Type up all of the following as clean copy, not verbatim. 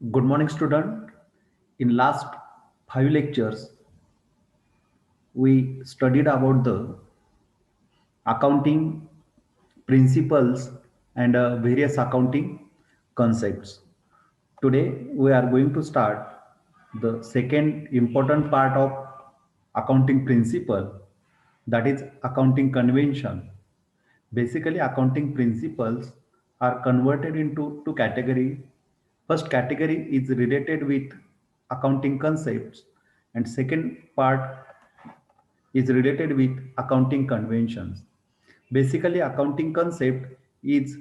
Good morning, student. In last 5 lectures, we studied about the accounting principles and various accounting concepts. Today, we are going to start the second important part of accounting principle, that is accounting convention. Basically, accounting principles are converted into two categories. First category is related with accounting concepts, and second part is related with accounting conventions. Basically, accounting concept is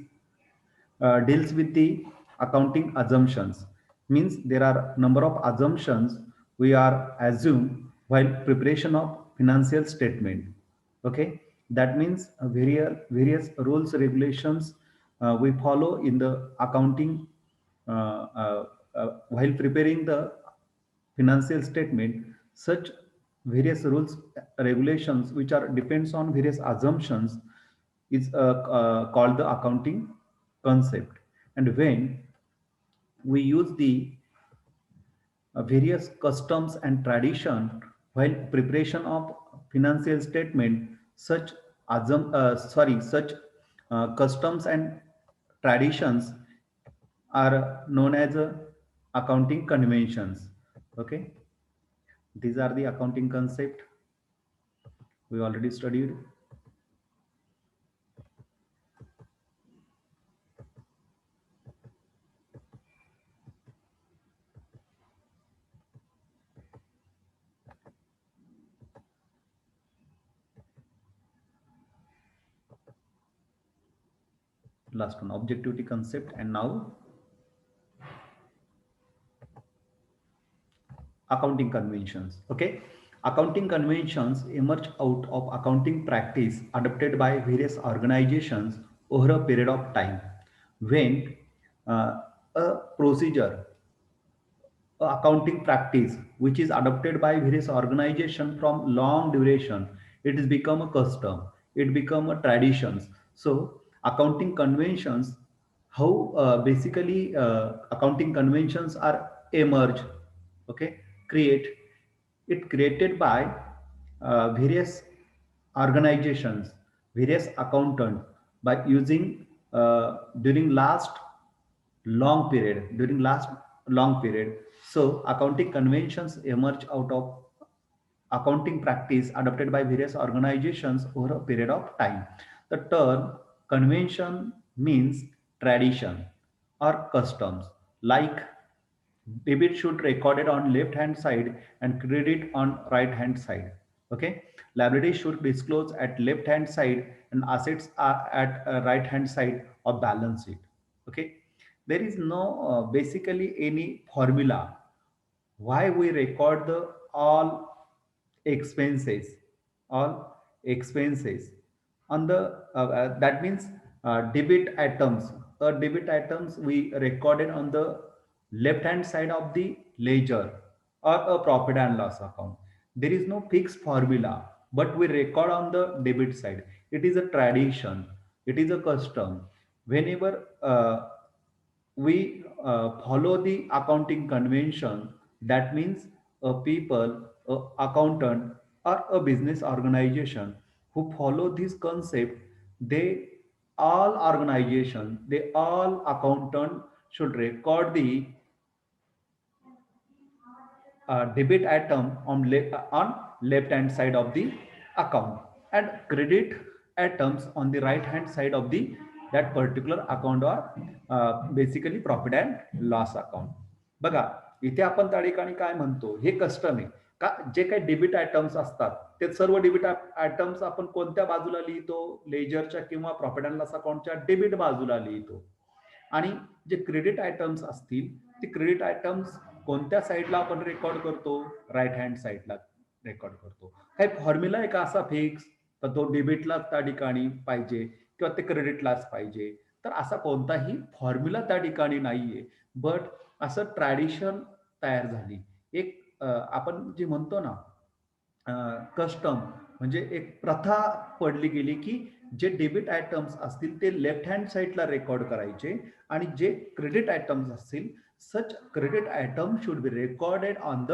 deals with the accounting assumptions. Means there are number of assumptions we are assume while preparation of financial statement. Okay, that means various rules regulations we follow in the accounting while preparing the financial statement. Such various rules regulations which are depends on various assumptions is called the accounting concept. And when we use the various customs and tradition while preparation of financial statement, such such customs and traditions are known as accounting conventions. Okay, these are the accounting concept we already studied. Last one, objectivity concept. And now accounting conventions. Okay, accounting conventions emerge out of accounting practice adopted by various organizations over a period of time. When uh, a procedure, accounting practice which is adopted by various organizations from long duration, it has become a custom, it become a traditions. So accounting conventions, how basically accounting conventions are emerge. Okay, create it created by various organizations, various accountant, by using during last long period. So accounting conventions emerge out of accounting practice adopted by various organizations over a period of time. The term convention means tradition or customs, like debit should recorded on left hand side and credit on right hand side. Okay, liability should disclose at left hand side and assets are at right hand side of balance sheet. Okay, there is no basically any formula why we record the expenses all expenses on the that means debit items, debit items we recorded on the left hand side of the ledger or a profit and loss account. There is no fixed formula, but we record on the debit side. It is a tradition, it is a custom. Whenever we follow the accounting convention, that means a people, a accountant, or a business organization who follow this concept, they all organization, they all accountant should record the debit item on left hand side of the account and credit items on the right hand side of the that particular account or basically profit and loss account. बघा, इथे आपण त्या ठिकाणी काय म्हणतो, हे custom आहे का, जे काही डेबिट आयटम्स असतात ते सर्व डेबिट आयटम्स आपण कोणत्या बाजूला लिहितो, लेजरच्या किंवा प्रॉफिट अँड लॉस अकाउंटच्या डेबिट बाजूला लिहितो. आणि जे क्रेडिट आयटम्स असतील ते क्रेडिट आयटम्स कोणत्या साईडला आपण रेकॉर्ड करतो, राईट हँड साईडला रेकॉर्ड करतो. काही फॉर्म्युला आहे का असा फिक्स, तर तो डेबिटलाच त्या ठिकाणी पाहिजे किंवा ते क्रेडिटलाच पाहिजे, तर असा कोणताही फॉर्म्युला त्या ठिकाणी नाहीये. बट असं ट्रॅडिशन तयार झाली एक आपण जे म्हणतो ना कस्टम, म्हणजे एक प्रथा पडली गेली की जे डेबिट आयटम्स असतील ते लेफ्ट हँड साईडला रेकॉर्ड करायचे आणि जे क्रेडिट आयटम्स असतील such credit item should be recorded on the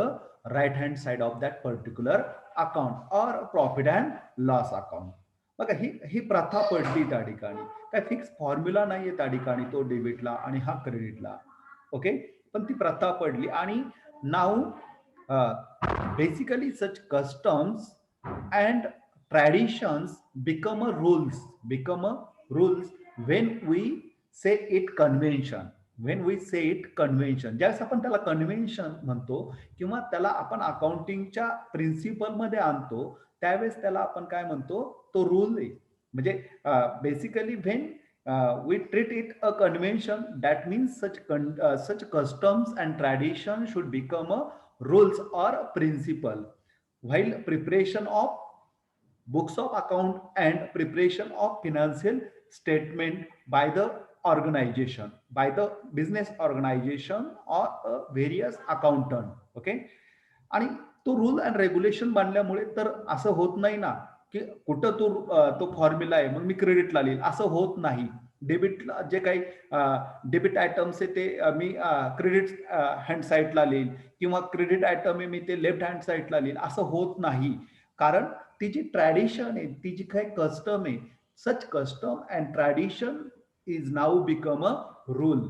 right hand side of that particular account or profit and loss account. बघा ही ही प्रथा पडली त्या ठिकाणी. काय फिक्स फॉर्म्युला नाहीये त्या ठिकाणी तो डेबिटला आणि हा क्रेडिटला. ओके, पण ती प्रथा पडली आणि नाव basically such customs and traditions become a rules when we say it convention. When we say it convention, ज्यावेळेस आपण त्याला कन्व्हेन्शन म्हणतो किंवा त्याला आपण अकाउंटिंगच्या प्रिन्सिपल मध्ये आणतो त्यावेळेस त्याला आपण काय म्हणतो, तो रूल आहे. म्हणजे basically when we treat it a convention, that means such customs and tradition should become a rules or principle while preparation of books of account and preparation of financial statement by the organization, by the business organization or a various accountant. Okay, आणि तो rule and regulation बांधल्यामुळे तर असं होत नाही ना की कुठं तो फॉर्म्युला आहे मग मी क्रेडिटला लिहिल, असं होत नाही. डेबिटला जे काही डेबिट आयटम्स आहे ते मी क्रेडिट हँड साईडला लिहिल किंवा क्रेडिट आयटम आहे मी ते लेफ्ट हँड साईडला लिहिल, असं होत नाही. कारण ती जी ट्रॅडिशन आहे, ती जी काही कस्टम आहे, such custom and tradition is now become a rule,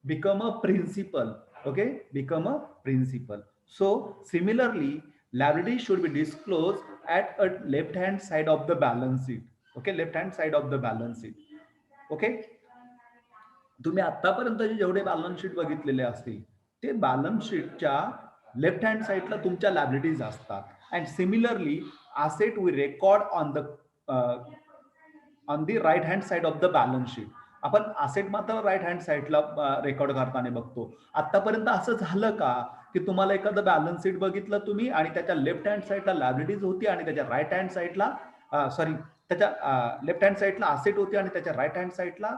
become a principle. Okay, become a principle. So similarly liability should be disclosed at a left hand side of the balance sheet. Okay, left hand side of the balance sheet. Okay, तुम्ही आतापर्यंत जेवढे balance sheet बघितलेले असतील ते balance शीटच्या left hand साईडला तुमच्या liabilities असतात. And similarly asset we record on the right hand side of the balance sheet. आपण असेट मात्र राईट हँड साईडला रेकॉर्ड करताना बघतो. आतापर्यंत असं झालं का की तुम्हाला एखादं बॅलन्स शीट बघितलं तुम्ही आणि त्याच्या लेफ्ट हँड साईडला लायबिलिटीज होती आणि त्याच्या राईट हँड साईडला त्याच्या लेफ्ट हँड साईडला असेट होती आणि त्याच्या राईट हँड साईडला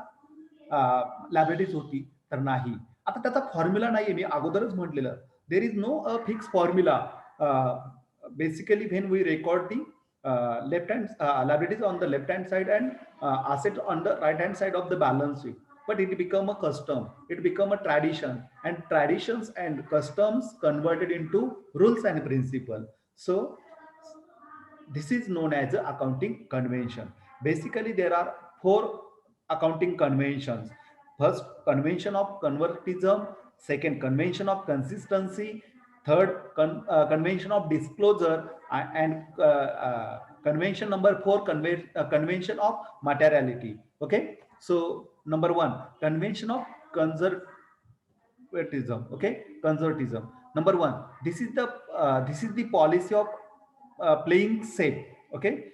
लायबिलिटीज होती? तर नाही. आता त्याचा फॉर्म्युला नाहीये, मी अगोदरच म्हटलेलं there is no a fix formula. Basically when we record the left hand liabilities on the left hand side and assets on the right hand side of the balance sheet, but it become a custom, it become a tradition, and traditions and customs converted into rules and principle. So this is known as a accounting convention. Basically there are four accounting conventions. First, convention of convertism. Second, convention of consistency. Third, convention of disclosure. And convention number 4, convention of materiality. Okay, so number 1, convention of conservatism. Okay, conservatism. Number 1, this is the policy of playing safe. Okay,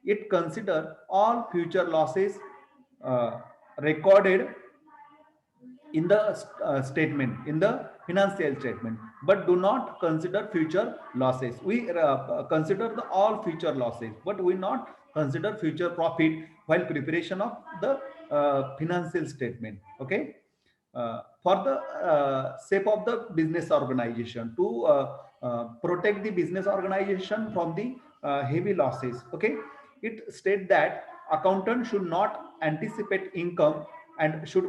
it consider all future losses recorded in the statement, in the financial statement, but do not consider future losses. We consider all future losses, but we not consider future profit while preparation of the financial statement. Okay, for the sake of the business organization, to protect the business organization from the heavy losses. Okay, it state that accountant should not anticipate income and should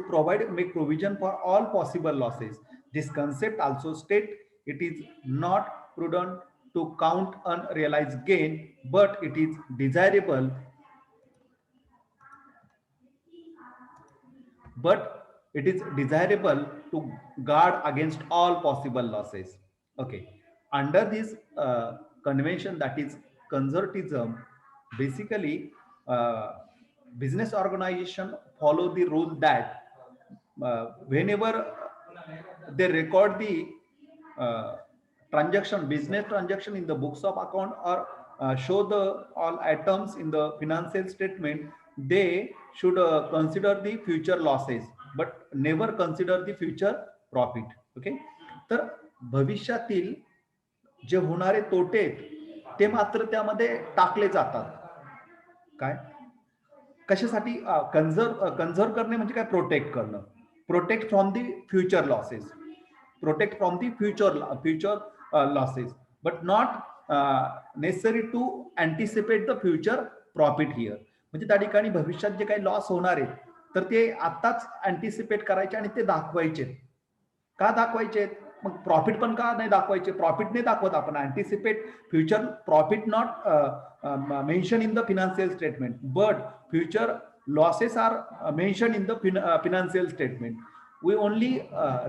make provision for all possible losses. This concept also state it is not prudent to count unrealized gain, but it is desirable to guard against all possible losses. Okay, under this convention, that is conservatism, basically business organization follow the rule that whenever they record the business transaction in the books of account or show the all items in the financial statement, they should consider the future losses but never consider the future profit. Okay, तर भविष्यातील जे होणारे तोटे ते मात्र त्यामध्ये टाकले जातात. काय कशासाठी? कन्झर्व करणे म्हणजे काय? प्रोटेक्ट करणं. Protect from the future losses, protect from the future losses, but not necessary to anticipate the future profit here. म्हणजे त्या ठिकाणी भविष्यात जे काही लॉस होणार आहे तर ते आत्ताच अँटिसिपेट करायचे आणि ते दाखवायचे. का दाखवायचे? मग प्रॉफिट पण का नाही दाखवायचे? प्रॉफिट नाही दाखवत आपण, anticipate future profit not mention in the financial statement, but future losses are mentioned in the financial statement. We only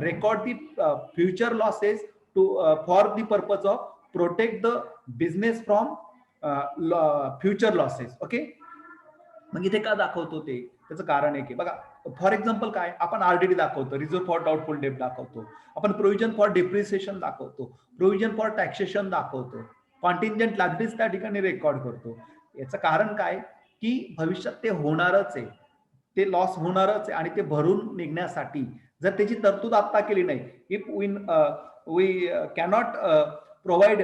record the future losses to for the purpose of protect the business from future losses. Okay. मग इथे का दाखवतो ते? त्याचं कारण आहे की बघा, for example काय, आपण आरडीडी दाखवतो, रिझर्व्ह फॉर डाउटफुल डेट दाखवतो, आपण प्रोव्हिजन फॉर डिप्रिसिएशन दाखवतो, प्रोव्हिजन फॉर टॅक्सेशन दाखवतो, कॉन्टिंजंट लायबिलिटीज त्या ठिकाणी रेकॉर्ड करतो. याचं कारण काय की भविष्यात ते होणारच आहे, ते लॉस होणारच आहे आणि ते भरून निघण्यासाठी जर त्याची तरतूद आता केली नाही, if we cannot provide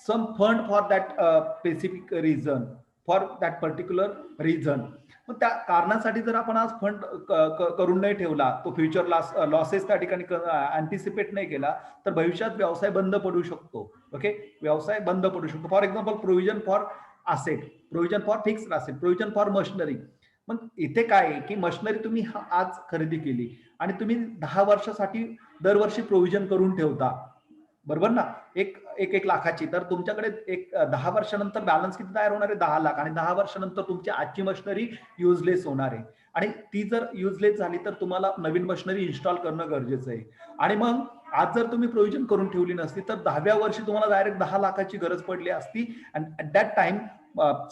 some fund for that specific reason, for that particular reason, मग त्या कारणासाठी जर आपण आज फंड करून नाही ठेवला, तो फ्युचर लॉसेस त्या ठिकाणी अँटिसिपेट नाही केला, तर भविष्यात व्यवसाय बंद पडू शकतो. ओके, व्यवसाय बंद पडू शकतो. For example provision for asset, provision for fixed asset, provision for machinery. मग इथे काय आहे की मशिनरी तुम्ही आज खरेदी केली आणि तुम्ही 10 वर्षासाठी दरवर्षी प्रोव्हिजन करून ठेवता, बरोबर ना, एक लाखाची, तर तुमच्याकडे एक 10 वर्षानंतर बॅलन्स किती तयार होणार आहे? 10 लाख. आणि 10 वर्षानंतर तुमची आजची मशिनरी युजलेस होणार आहे आणि ती जर युजलेस झाली तर तुम्हाला नवीन मशिनरी इन्स्टॉल करणं गरजेचं आहे. आणि मग आज जर तुम्ही प्रोव्हिजन करून ठेवली नसती तर 10व्या वर्षी तुम्हाला डायरेक्ट 10 लाखाची गरज पडली असती, and at that time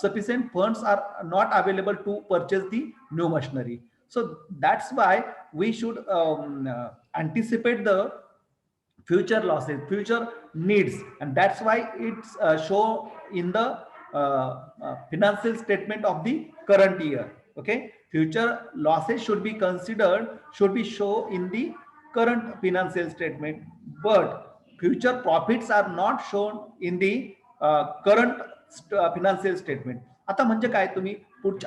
sufficient funds are not available to purchase the new machinery. So that's why we should anticipate the future losses, future needs, and that's why it's show in the financial statement of the current year. Okay, future losses should be considered, should be show in the current financial statement, but future profits are not shown in the current financial statement. आता म्हणजे काय, तुम्ही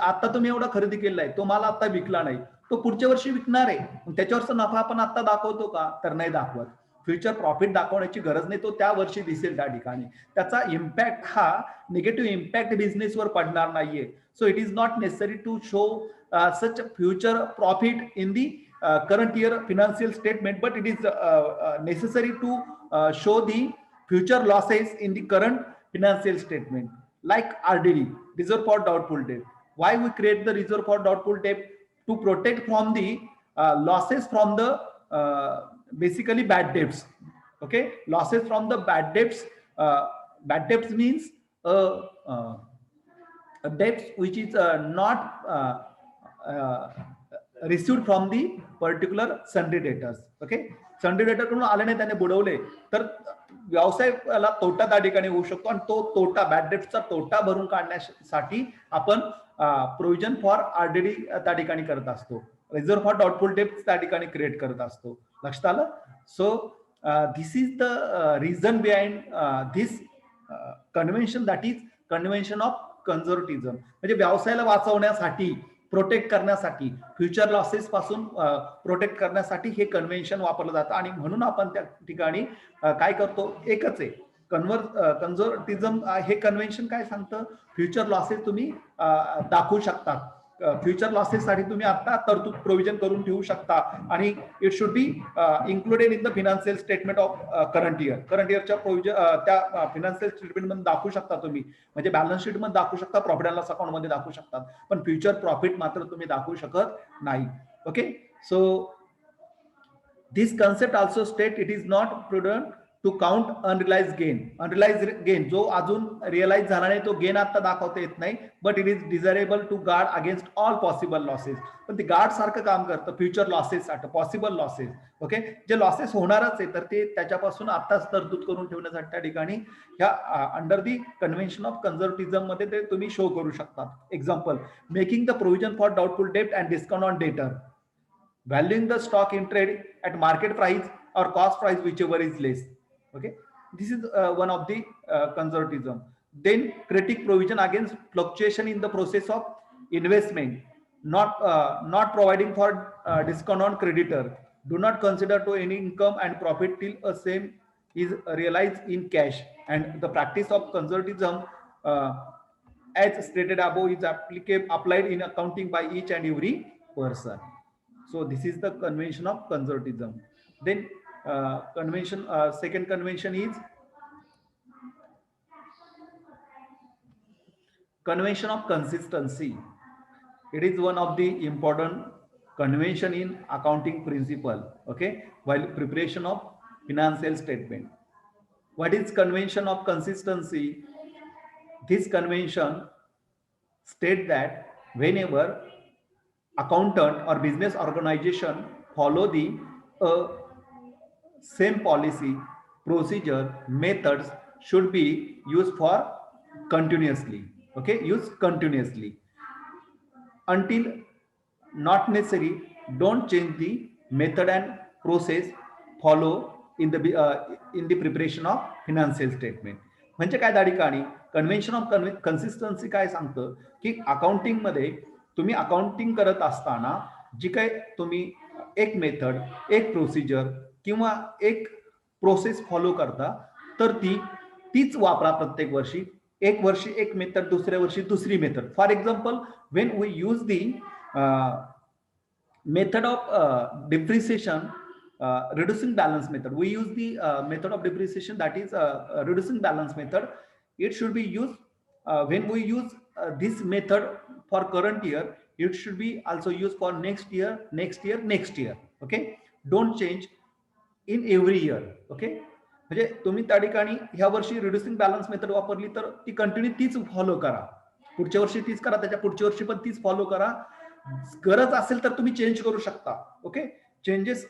आता तुम्ही एवढा खरेदी केलेला आहे, तो माल आता विकला नाही, तो पुढच्या वर्षी विकणार आहे, त्याच्यावरचा नफा आपण आता दाखवतो का? तर नाही दाखवत. फ्युचर प्रॉफिट दाखवण्याची गरज नाही, तो त्या वर्षी दिसेल त्या ठिकाणी, त्याचा इम्पॅक्ट हा निगेटिव्ह इम्पॅक्ट बिझनेसवर पडणार नाहीये. So it is not necessary to show such future profit in the current year financial statement, but it is necessary to show the future losses in the current financial statement, like RDD, reserve for doubtful debt. Why we create the reserve for doubtful debt? To protect from the losses from the basically bad debts. Okay, losses from the bad debts. Bad debts means debts which is not received from the particular sundry debtors. Okay, sundry debtor कडून आले नाही, त्याने बुडवले, तर व्यवसायाला तोटा त्या ठिकाणी होऊ शकतो आणि तो तोटा, बॅड डेब्टचा तोटा भरून काढण्यासाठी आपण प्रोव्हिजन फॉर आरडीडी त्या ठिकाणी करत असतो, रिझर्व्ह फॉर डाउटफुल डेब्ट त्या ठिकाणी क्रिएट करत असतो. लक्षात आलं? So this is the reason behind this convention, that is convention of conservatism. म्हणजे व्यवसायाला वाचवण्यासाठी, प्रोटेक्ट करण्यासाठी, फ्युचर लॉसेस पासून प्रोटेक्ट करण्यासाठी हे कन्व्हेन्शन वापरलं जातं. आणि म्हणून आपण त्या ठिकाणी काय करतो, एकच आहे, कन्झर्व्हेटिझम हे कन्व्हेन्शन काय सांगतं, फ्युचर लॉसेस तुम्ही दाखवू शकता, फ्युचर लॉसेस साठी तुम्ही आता तरतूद प्रोव्हिजन करून ठेवू शकता आणि it should be included in the financial statement of current year. Current इयरच्या प्रोव्हिजन त्या फिनान्शियल स्टेटमेंट मध्ये दाखवू शकता तुम्ही, म्हणजे बॅलन्स शीट मध्ये दाखवू शकता, प्रॉफिट अँड लॉस अकाउंट मध्ये दाखवू शकतात, पण फ्युचर प्रॉफिट मात्र तुम्ही दाखवू शकत नाही. Okay, so this concept also state it is not prudent to count unrealise gain. Unrealise gain जो अजून रिअलाइज झाला नाही, तो गेन आता दाखवता येत नाही, but it is desirable to guard against all possible losses. पण ते गार्ड सारखं काम करतं फ्युचर लॉसेस साठी, पॉसिबल लॉसेस. ओके, जे लॉसेस होणारच आहे तर ते त्याच्यापासून आताच तरतूद करून ठेवण्यासाठी त्या ठिकाणी ह्या under the convention of conservatism मध्ये ते तुम्ही शो करू शकता. Example, making the provision for doubtful डेब्ट and discount on debtor, valuing the stock in trade at market price or cost price, whichever is less. Okay, this is one of the conservatism. Then critic provision against fluctuation in the process of investment, not providing for discount on creditor, do not consider to any income and profit till a same is realized in cash. And the practice of conservatism as stated above is applied in accounting by each and every person. So this is the convention of conservatism. Then second convention is convention of consistency. It is one of the important convention in accounting principle. Okay, while preparation of financial statement. What is convention of consistency? This convention state that whenever accountant or business organization follow the uh, same policy, procedure, methods should be used for continuously. Okay, use continuously until not necessary. Don't change the method and process follow in the preparation of financial statement. म्हणजे काय त्या ठिकाणी convention of consistency काय सांगतं की accounting मध्ये तुम्ही accounting करत असताना जी काही तुम्ही एक मेथड, एक प्रोसिजर किंवा एक प्रोसेस फॉलो करता, तर तीच वापरा प्रत्येक वर्षी. एक वर्षी एक मेथड, दुसऱ्या वर्षी दुसरी method. For example, when we use the method of depreciation, reducing balance method, we use the method of depreciation, that is reducing balance method. It should be used when we use this method for current year, it should be also used for next year, next year, next year. Okay, don't change in every year. Okay, म्हणजे तुम्ही त्या ठिकाणी ह्या वर्षी reducing balance method वापरली तर ती continue तीच फॉलो करा, पुढच्या वर्षी तीच करा, त्याच्या पुढच्या वर्षी पण तीच फॉलो करा. गरज असेल तर तुम्ही चेंज करू शकता. Okay, changes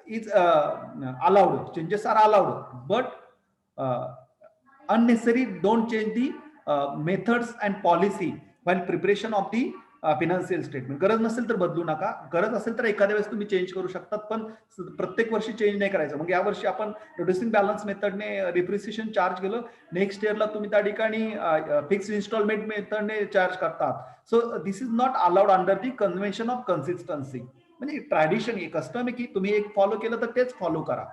is allowed, changes are allowed, but unnecessary don't change the methods and policy while preparation of the financial statement. गरज नसेल तर बदलू नका, गरज असेल तर एखाद्या वेळेस तुम्ही चेंज करू शकतात, पण प्रत्येक वर्षी चेंज नाही करायचं. मग या वर्षी आपण रिड्युसिंग बॅलन्स मेथडने डिप्रिसिएशन चार्ज केलं, नेक्स्ट इयरला तुम्ही त्या ठिकाणी फिक्स इन्स्टॉलमेंट मेथडने चार्ज करतात. सो this is not allowed under the convention of consistency. म्हणजे ट्रॅडिशन एक कस्टम आहे की तुम्ही एक फॉलो केलं तर तेच फॉलो करा,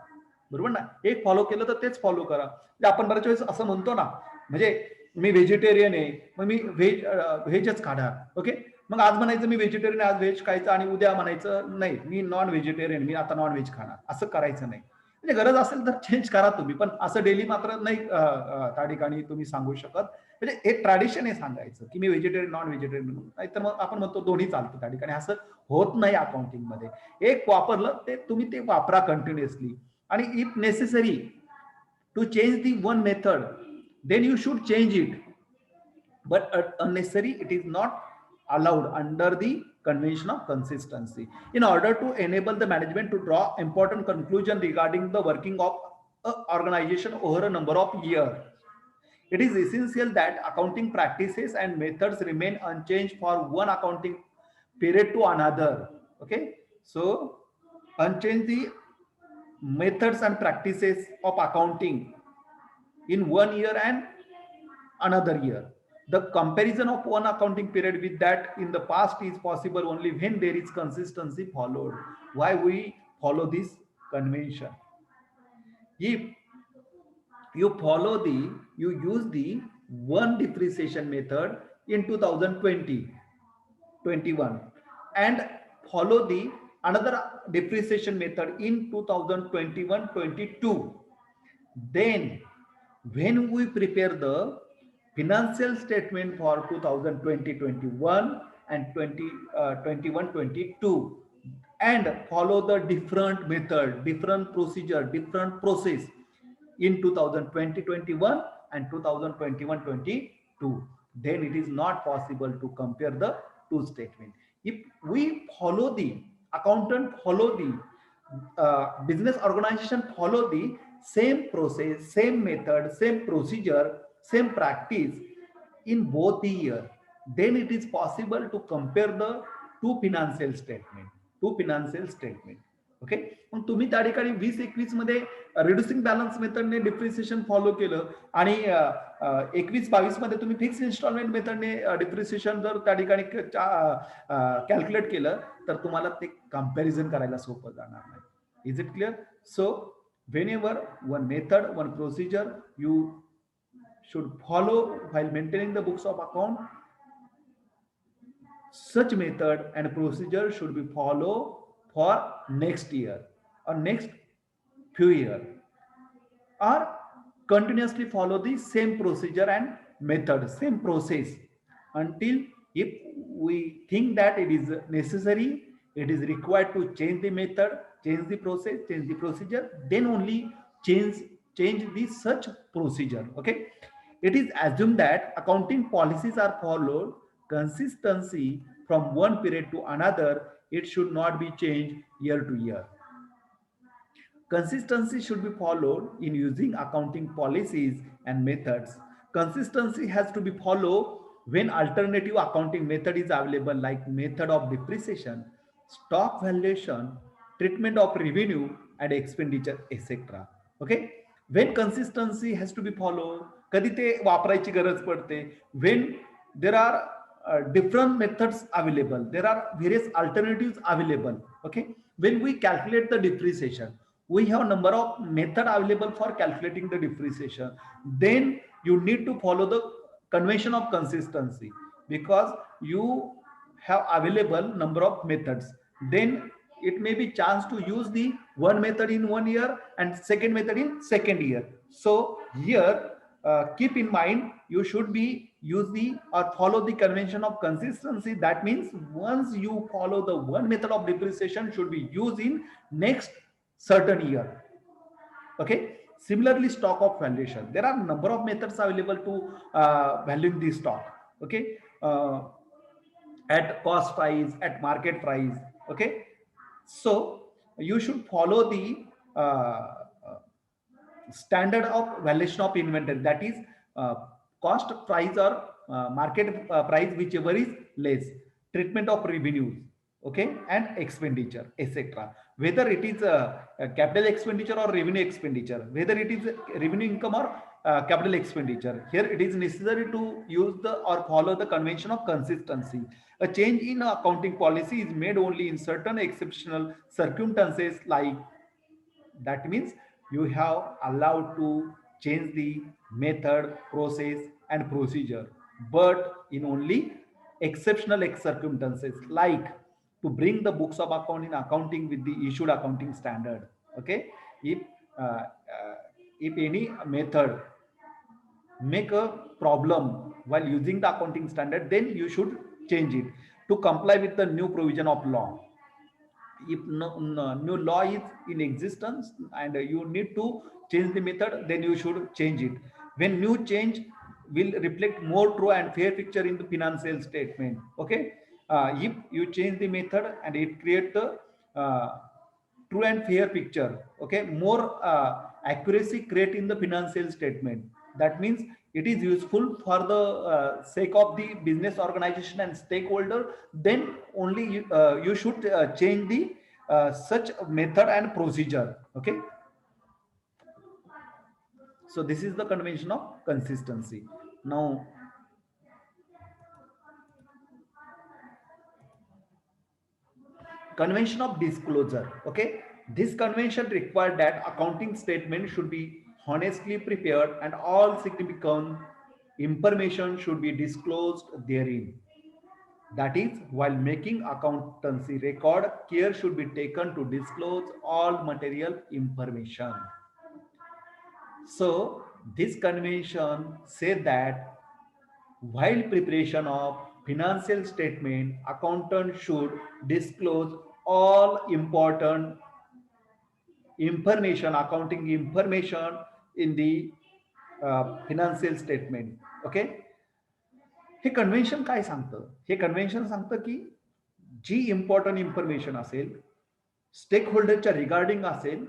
बरोबर ना. एक फॉलो केलं तर तेच फॉलो करा. आपण बऱ्याच वेळेस असं म्हणतो ना, म्हणजे मी व्हेजिटेरियन आहे, मग मी व्हेजच खाणार. ओके, मग आज म्हणायचं मी व्हेजिटेरियन, आज व्हेज खायचं, आणि उद्या म्हणायचं नाही मी नॉन व्हेजिटेरियन, मी आता नॉन व्हेज खाणार. असं करायचं नाही. म्हणजे गरज असेल तर चेंज करा तुम्ही, पण असं डेली मात्र नाही त्या ठिकाणी तुम्ही सांगू शकत. म्हणजे हे ट्रॅडिशन आहे सांगायचं की मी व्हेजिटेरियन, नॉन व्हेजिटेरियन म्हणून. नाहीतर मग आपण म्हणतो दोन्ही चालतं त्या ठिकाणी. असं होत नाही अकाउंटिंग मध्ये. एक वापरलं ते तुम्ही ते वापरा कंटिन्युअसली, आणि if necessary to change the one method, then you should change it, but unnecessary it is not allowed under the convention of consistency. In order to enable the management to draw important conclusion regarding the working of organization over a number of years, it is essential that accounting practices and methods remain unchanged for one accounting period to another. Okay, so unchange the methods and practices of accounting in 1 year and another year. The comparison of one accounting period with that in the past is possible only when there is consistency followed. Why we follow this convention? If you use the one depreciation method in 2020, 21, and follow the another depreciation method in 2021, 22, then when we prepare the financial statement for 2020-21 and 2021-22 and follow the different method, different procedure, different process in 2020-21 and 2021-22, then it is not possible to compare the two statements. If we follow the accountant, follow the business organization, follow the same process, same method, same procedure, same practice in both the year, then it is possible to compare the two financial statement. Okay, मग तुम्ही त्या ठिकाणी 20-21 मध्ये reducing balance मेथडने depreciation follow केलं, आणि 21-22 मध्ये तुम्ही फिक्स इन्स्टॉलमेंट मेथडने डिप्रिसिएशन जर त्या ठिकाणी कॅल्क्युलेट केलं, तर तुम्हाला ते कंपॅरिझन करायला सोपं जाणार नाही. Is it clear? So whenever one method, one procedure you should follow while maintaining the books of account. Such method and procedure should be followed for next year or next few years, or continuously follow the same procedure and method, same process, until if we think that it is necessary, it is required to change the method, change the process, change the procedure, then only change change the such procedure. Okay, it is assumed that accounting policies are followed consistency from one period to another. It should not be changed year to year. Consistency should be followed in using accounting policies and methods. Consistency has to be followed when alternative accounting method is available, like method of depreciation, stock valuation, treatment of revenue and expenditure, etc. Okay? When consistency has to be followed, कधी ते वापरायची गरज पडते, when there are different methods available, there are various alternatives available. Okay, when we calculate the depreciation, we have a number of method available for calculating the depreciation. Then you need to follow the convention of consistency, because you have available number of methods. Then it may be chance to use the one method in 1 year and second method in second year. So here, keep in mind, you should be use the or follow the convention of consistency. That means once you follow the one method of depreciation should be used in next certain year. Okay, similarly, stock of valuation, there are number of methods available to valuing the stock. Okay, at cost price, at market price. Okay, so you should follow the standard of valuation of inventory, that is uh, cost price or market price, whichever is less, treatment of revenues, okay, and expenditure, etc. Whether it is a capital expenditure or revenue expenditure, whether it is revenue income or capital expenditure, here it is necessary to use the or follow the convention of consistency. A change in accounting policy is made only in certain exceptional circumstances, like, that means you have allowed to change the method, process and procedure, but in only exceptional circumstances, like to bring the books of account in accounting with the issued accounting standard. Okay, if if any method make a problem while using the accounting standard, then you should change it to comply with the new provision of law. If new law is in existence and you need to change the method, then you should change it. When new change will reflect more true and fair picture in the financial statement. Okay, if you change the method and it create the uh, true and fair picture, okay, more accuracy create in the financial statement, that means it is useful for the sake of the business organization and stakeholder, then only you should change the such method and procedure. Okay, so this is the convention of consistency. Now, convention of disclosure. Okay, this convention required that accounting statement should be honestly prepared and all significant information should be disclosed therein. That is, while making accountancy record, care should be taken to disclose all material information. So this convention said that while preparation of financial statement, accountant should disclose all important information, accounting information in the financial statement. Okay, हे convention काय सांगतं? हे convention सांगतं की जी important information असेल, stake होल्डरच्या regarding असेल,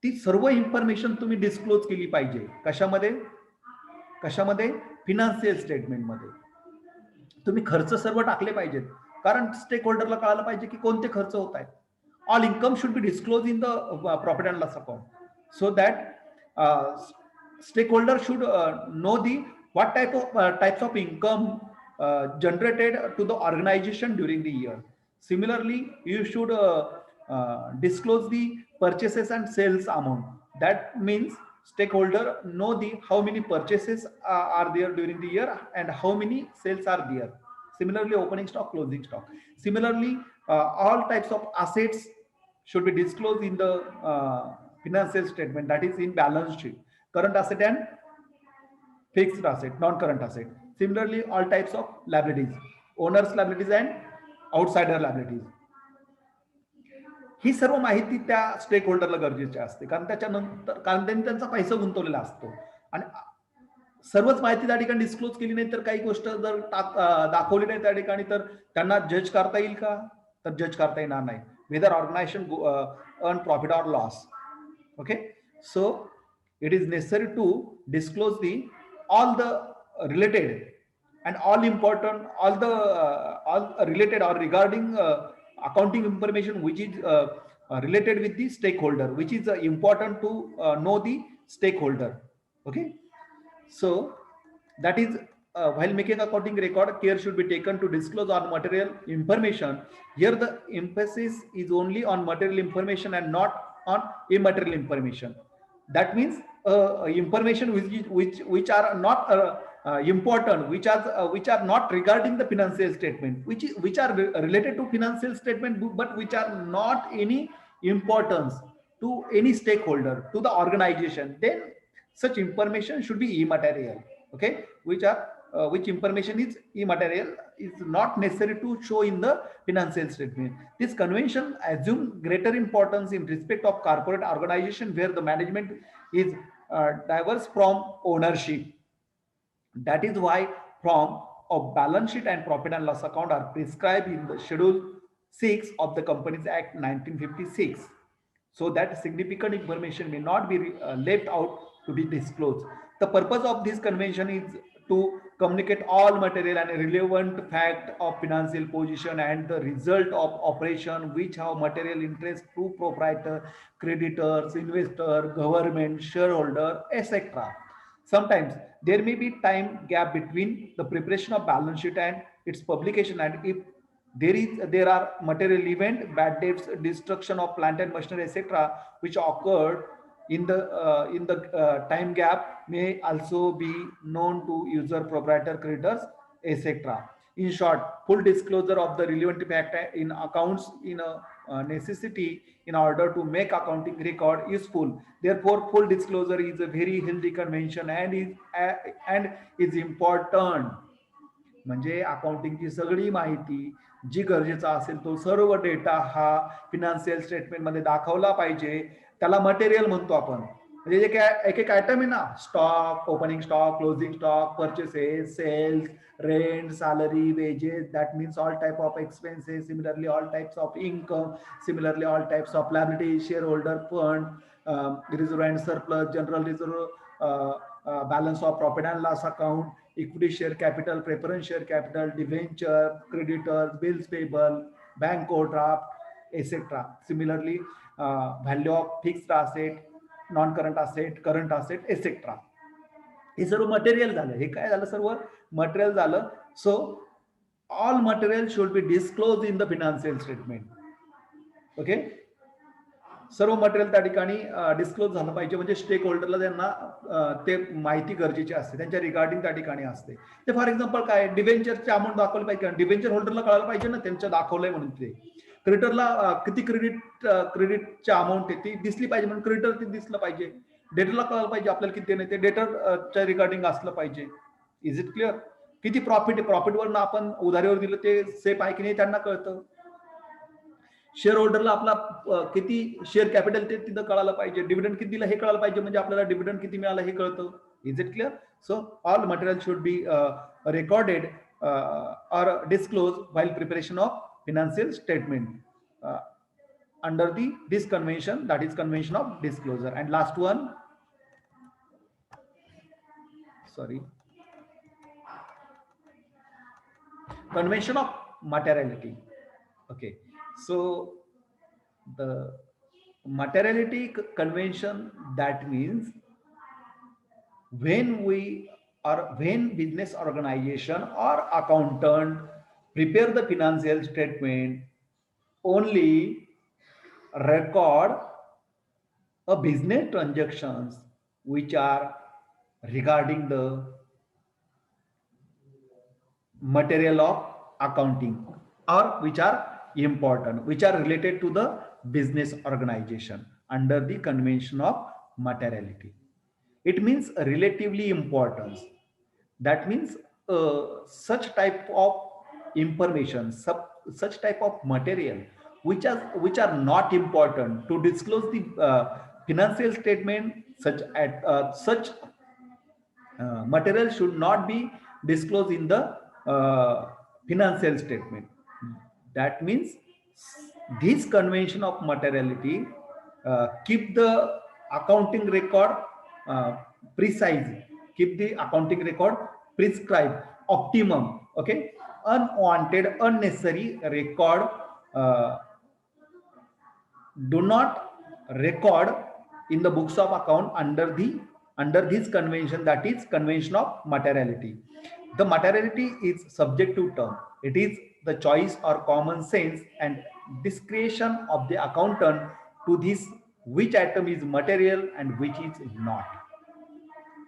ती सर्व इन्फॉर्मेशन तुम्ही डिस्क्लोज केली पाहिजे. कशामध्ये? कशामध्ये? फिनान्शियल स्टेटमेंटमध्ये. तुम्ही खर्च सर्व टाकले पाहिजेत, कारण स्टेक होल्डरला कळायला पाहिजे की कोणते खर्च होत आहेत. All income should be disclosed in the profit and loss account, so that stakeholder should know the what types of income generated to the organization during the year. Similarly, you should disclose the purchases and sales amount. That means stakeholder know the how many purchases are there during the year and how many sales are there. Similarly, opening stock, closing stock. Similarly, all types of assets should be disclosed in the financial statement, that is in balance sheet. Current asset and fixed asset, non-current asset. Similarly, all types of liabilities, owners liabilities and outsider liabilities. ही सर्व माहिती त्या stake होल्डरला गरजेची असते, कारण त्याच्यानंतर कारण त्यांनी त्यांचा पैसा गुंतवलेला असतो आणि सर्वच माहिती त्या ठिकाणी डिस्क्लोज केली नाही तर काही गोष्ट जर दाखवली नाही त्या ठिकाणी तर त्यांना जज करता येईल का? तर जज करता येणार नाही. Whether organisation earn profit or loss. Okay, so it is necessary to disclose the all the related and all important all related or regarding accounting information which is related with the stakeholder, which is important to know the stakeholder. Okay, so that is while making accounting record, care should be taken to disclose on material information. Here the emphasis is only on material information and not on immaterial information. That means information which are not important, which are not regarding the financial statement, which are related to financial statement, but which are not any importance to any stakeholder, to the organization, then such information should be immaterial. Okay, which information is immaterial is not necessary to show in the financial statement. This convention assumes greater importance in respect of corporate organization where the management is diverse from ownership. That is why from of balance sheet and profit and loss account are prescribed in the Schedule 6 of the Companies Act 1956. So that significant information may not be left out to be disclosed. The purpose of this convention is to communicate all material and relevant fact of financial position and the result of operation which have material interest to proprietor, creditors, investor, government, shareholder, etc. Sometimes there may be time gap between the preparation of balance sheet and its publication, and if there are material event, bad debts, destruction of plant and machinery, etc., which occurred in the time gap may also be known to user, proprietor, creditors, etc. In short, full disclosure of the relevant fact in accounts in a necessity in order to make accounting record useful. Therefore, full disclosure is a very healthy convention and is important. म्हणजे अकाउंटिंगची सगळी माहिती जी गरजेचा असेल तो सर्व data हा financial statement मध्ये दाखवला पाहिजे. त्याला मटेरियल म्हणतो आपण. म्हणजे जे काय एक एक आयटम आहे ना, stock, opening stock, closing stock, purchases, sales, rent, salary, wages, that means all type of expenses, similarly all types of income, similarly all types of liabilities, shareholder fund, reserve and surplus, general reserve, balance of profit and loss account, equity share capital, preference share capital, debenture, creditors, bills payable, bank overdraft, etc. Similarly, value of fixed asset, non-current asset, current asset, etc. हे सर्व material झालं. हे काय झालं? सर्व material झालं. So all material should be disclose in the financial statement. Okay, सर्व material त्या ठिकाणी डिस्क्लोज झालं पाहिजे. म्हणजे स्टेक होल्डरला त्यांना ते माहिती गरजेची असते, त्यांच्या रिगार्डिंग त्या ठिकाणी असते. ते फॉर एक्झाम्पल काय, डिबेंचरचे अमाऊंट दाखवली पाहिजे, डिबेंचर होल्डरला कळायला पाहिजे ना त्यांचं दाखवलंय म्हणून. ते क्रेडिटरला किती क्रेडिटची अमाऊंट आहे ती दिसली पाहिजे, म्हणून क्रेडिटर ते दिसलं पाहिजे. डेटरला कळायला पाहिजे आपल्याला किती नाही, ते डेटरच्या रिगार्डिंग असलं पाहिजे. Is it clear? किती प्रॉफिट आहे, प्रॉफिटवरनं आपण उधारीवर दिलं ते सेफ आहे की नाही त्यांना कळतं. शेअर होल्डरला आपला किती शेअर कॅपिटल ते तिथं कळायला पाहिजे. डिव्हिडंड किती दिलं हे कळायला पाहिजे, म्हणजे आपल्याला डिव्हिडंड किती मिळालं हे कळतं. Is it clear? So all material should be recorded or disclosed while preparation of financial statement under this convention, that is convention of disclosure. And last one, sorry, convention of materiality. Okay, so the materiality convention, that means when business organization or accountant prepare the financial statement, only record a business transactions which are regarding the material of accounting, or which are important, which are related to the business organization under the convention of materiality. It means relatively importance. That means such type of information, such type of material which are not important to disclose the financial statement. Such material should not be disclosed in the financial statement. That means this convention of materiality keep the accounting record uh, precise, keep the accounting record prescribed, optimum. Okay, unwanted, unnecessary record do not record in the books of account under this convention, that is convention of materiality. The materiality is subjective term. It is the choice or common sense and discretion of the accountant to this which item is material and which is not.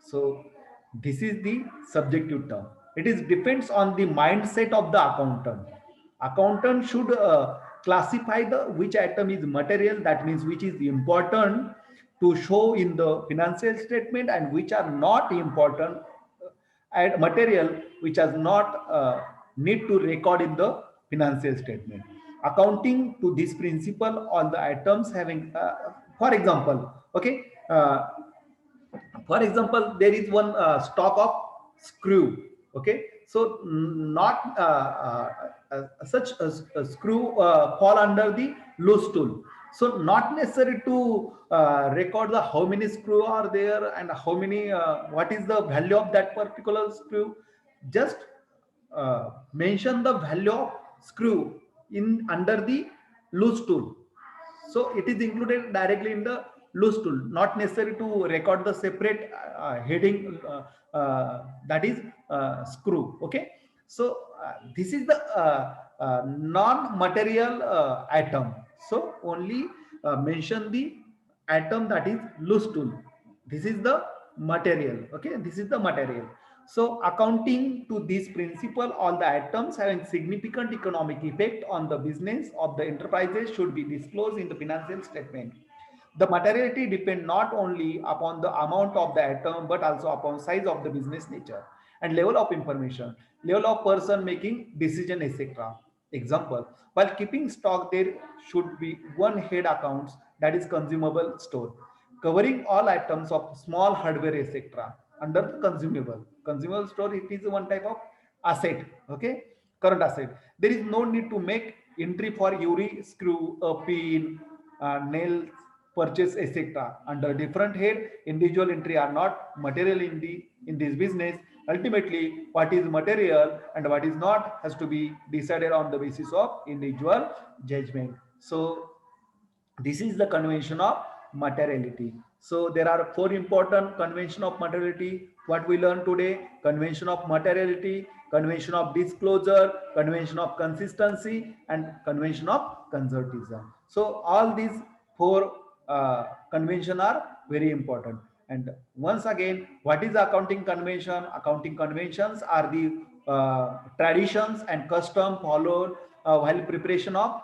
So this is the subjective term. It is depends on the mindset of the accountant. Accountant should classify the which item is material, that means which is important to show in the financial statement, and which are not important and material which has not need to record in the financial statement. Accounting to this principle on the items having, for example, okay, for example, there is one stock of screw. Okay, so not such a screw fall under the loose tool. So not necessary to record the how many screw are there and how many what is the value of that particular screw. Just mention the value of screw in under the loose tool. So it is included directly in the loose tool, not necessary to record the separate heading, that is screw. Okay, so this is the non-material item. So only mention the atom, that is loose tool. This is the material. Okay, this is the material. So accounting to this principle, all the items having significant economic effect on the business of the enterprises should be disclosed in the financial statement. The materiality depend not only upon the amount of the atom but also upon size of the business nature and level of information, level of person making decision, etc. Example, while keeping stock, there should be one head accounts, that is consumable store, covering all items of small hardware, etc. Under the consumable store, it is one type of asset. Okay, current asset. There is no need to make entry for every screw, a pin, nails, purchase, etc. Under different head, individual entry are not material in this business. Ultimately, what is material and what is not has to be decided on the basis of individual judgment. So this is the convention of materiality. So there are four important convention of materiality. What we learned today: convention of materiality, convention of disclosure, convention of consistency, and convention of conservatism. So all these four convention are very important. And once again, what is accounting convention? Accounting conventions are the traditions and custom followed while preparation of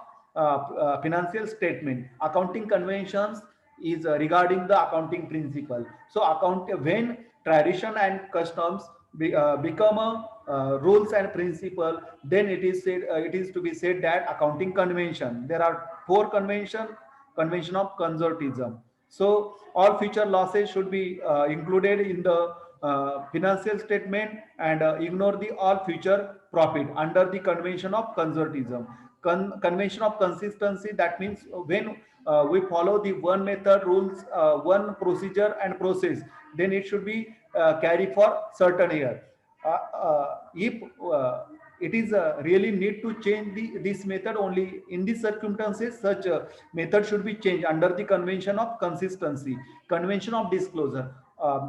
financial statement. Accounting conventions is regarding the accounting principle. So account when tradition and customs become a rules and principle, then it is to be said that accounting convention. There are four convention: convention of conservatism. So all future losses should be included in the financial statement, and ignore the all future profit under the convention of conservatism. Convention of consistency, that means when we follow the one method, rules, one procedure and process, then it should be carried for certain year. If it is really need to change this method, only in these circumstances such method should be changed under the convention of consistency. Convention of disclosure,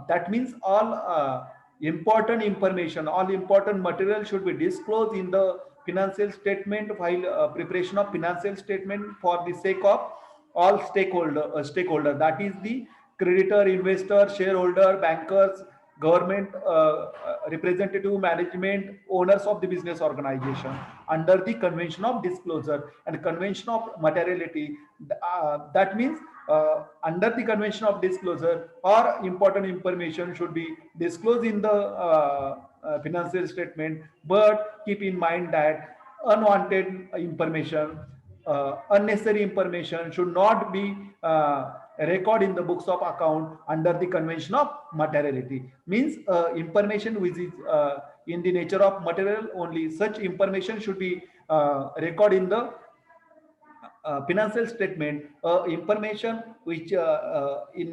that means all important information, all important material should be disclosed in the financial statement while preparation of financial statement for the sake of all stakeholder, that is the creditor, investor, shareholder, bankers, government representative, management, owners of the business organization under the convention of disclosure and convention of materiality. That means under the convention of disclosure, or important information should be disclosed in the financial statement, but keep in mind that unwanted information, unnecessary information should not be record in the books of account under the convention of materiality. Means information which is in the nature of material only, such information should be record in the financial statement. Information which in